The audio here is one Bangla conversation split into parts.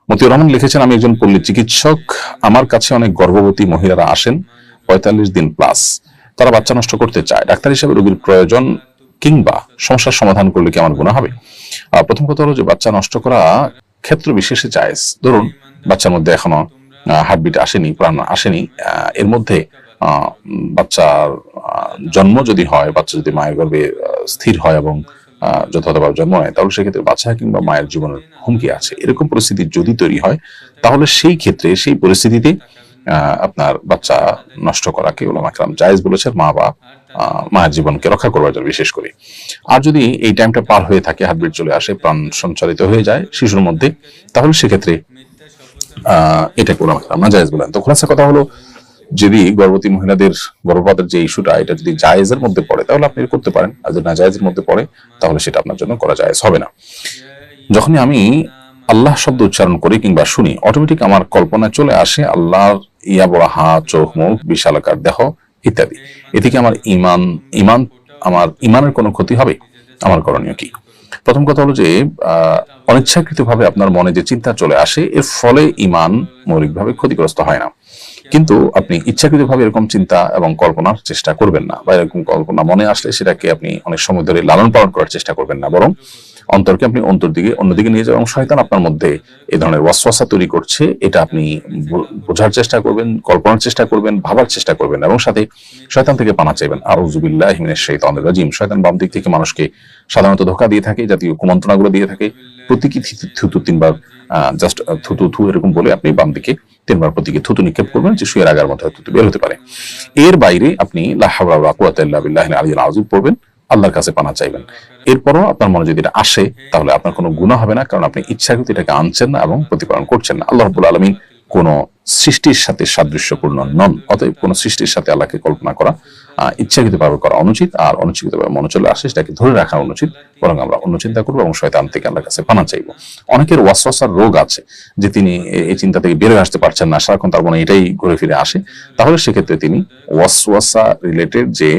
মতিউর রহমান লিখেছেন, আমি একজন পল্লী চিকিৎসক। আমার কাছে অনেক গর্ভবতী মহিলারা আসেন ৪৫ দিন প্লাস। তারা বাচ্চা নষ্ট করতে চায়। ডাক্তার হিসেবে রোগীর প্রয়োজন কিংবা সমস্যার সমাধান করলে কি আমার গুনাহ হবে? প্রথম কথা হলো যে বাচ্চা নষ্ট করা ক্ষেত্র বিশেষে জায়েজ। ধরুন বাচ্চার মধ্যে এখনো হার্টবিট আসেনি, প্রাণ আসেনি, এর মধ্যে বাচ্চার জন্ম যদি হয়, বাচ্চা যদি মায়ের গর্ভে স্থির হয় এবং যথাযথভাবে জন্ম নেয়, তাহলে সেক্ষেত্রে বাচ্চা কিংবা মায়ের জীবনের হুমকি আছে। এরকম পরিস্থিতি যদি তৈরি হয়, তাহলে সেই ক্ষেত্রে সেই পরিস্থিতিতে আপনার বাচ্চা নষ্ট করাকে উলামা কেরাম জায়েজ বলেছেন, মা বা মায়ের জীবনকে রক্ষা করবার জন্য বিশেষ করে। আর যদি এই টাইমটা পার হয়ে থাকে, হার্টবিট চলে আসে, প্রাণ সঞ্চালিত হয়ে যায় শিশুর মধ্যে, তাহলে সেক্ষেত্রে এটাকে উলামা কেরাম নাজায়েজ বলেন। তো খোলাসা কথা হলো, যদি গর্ভবতী মহিলাদের গর্ভপাতের যে ইস্যুটা, এটা যদি জায়েজের মধ্যে পড়ে তাহলে আপনি করতে পারেন, আর যদি নাজায়েজের মধ্যে পড়ে তাহলে সেটা আপনার জন্য করা জায়েজ হবে না। যখনই আমি আল্লাহ শব্দ উচ্চারণ করি কিংবা শুনি, অটোমেটিক আমার কল্পনায় চলে আসে আল্লাহর ইয়া বড় হাত, চোখ, মুখ, বিশালাকার দেহ ইত্যাদি। এতে কি আমার আমার ইমানের কোনো ক্ষতি হবে? আমার করণীয় কি? প্রথম কথা হলো যে অনিচ্ছাকৃতভাবে আপনার মনে যে চিন্তা চলে আসে, এর ফলে ইমান মৌলিকভাবে ক্ষতিগ্রস্ত হয় না। কিন্তু আপনি ইচ্ছাকৃতভাবে এরকম চিন্তা এবং কল্পনার চেষ্টা করবেন না, বা এরকম কল্পনা মনে আসলে সেটাকে আপনি অনেক সময় ধরে লালন পালন করার চেষ্টা করবেন না, বরং অন্তরকে আপনি অন্যদিকে নিয়ে যাবেন। এবং শয়তান আপনার মধ্যে এই ধরনের ওয়াসওয়াসা তৈরি করছে, এটা আপনি বোঝার চেষ্টা করবেন, কল্পনার চেষ্টা করবেন, ভাবার চেষ্টা করবেন, এবং সাথে শয়তান থেকে পানা চাইবেন। আউযু বিল্লাহি মিনাশ শাইতানির রাজিম। শয়তান বাম দিক থেকে মানুষকে সাধারণত ধোঁকা দিয়ে থাকে, জাতীয় কুমন্ত্রণাগুলো দিয়ে থাকে। প্রতীকী থুতু ৩ বার, জাস্ট থুতু থু এরকম বলে আপনি বাম দিকে ৩ বার প্রতীকী থুতু নিক্ষেপ করবেন, যে শুয়ের আগার মধ্যে থুতু বের হতে পারে। এর বাইরে আপনি লা হাওলা ওয়ালা কুওয়াতা ইল্লা বিল্লাহিল আলিয়্যিল আযীম পড়বেন, আল্লাহর কাছে পানা চাইবেন। এরপরও আপনার মনে যদি এটা আসে, তাহলে আপনার কোনো গুনাহ হবে না, কারণ আপনি ইচ্ছাকৃত এটাকে আনছেন না এবং প্রতিপালন করছেন না। আল্লাহ রাব্বুল আলামিন কোন সৃষ্টির সাথে সাদৃশ্যপূর্ণ নন। অতএব কোন সৃষ্টির সাথে আল্লাহকে কল্পনা করা ইচ্ছাকৃতভাবে করা অনুচিত, আর অনুচিতভাবে মনে চলে আসে সেটাকে ধরে রাখা অনুচিত। বরং আমরা অন্য চিন্তা করবো এবং শয়তান থেকে আল্লাহর কাছে পানা চাইবো। অনেকের ওয়াসওয়াসার রোগ আছে, যে তিনি এই চিন্তা থেকে বের হয়ে আসতে পারছেন না, সারাক্ষণ তার মনে এটাই ঘুরে ফিরে আসে। তাহলে সেক্ষেত্রে তিনি ওয়াসওয়াসা রিলেটেড যে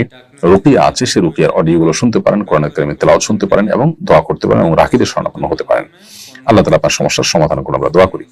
রুকিয়া আছে, সেই রুকিয়ার অডিওগুলো শুনতে পারেন, কোরআন কারীমের তেলাওয়াত শুনতে পারেন এবং দোয়া করতে পারেন এবং রাকিদের শরণাপন্ন হতে পারেন। আল্লাহ তাআলা আপনার সমস্যার সমাধান করে আমরা দোয়া করি।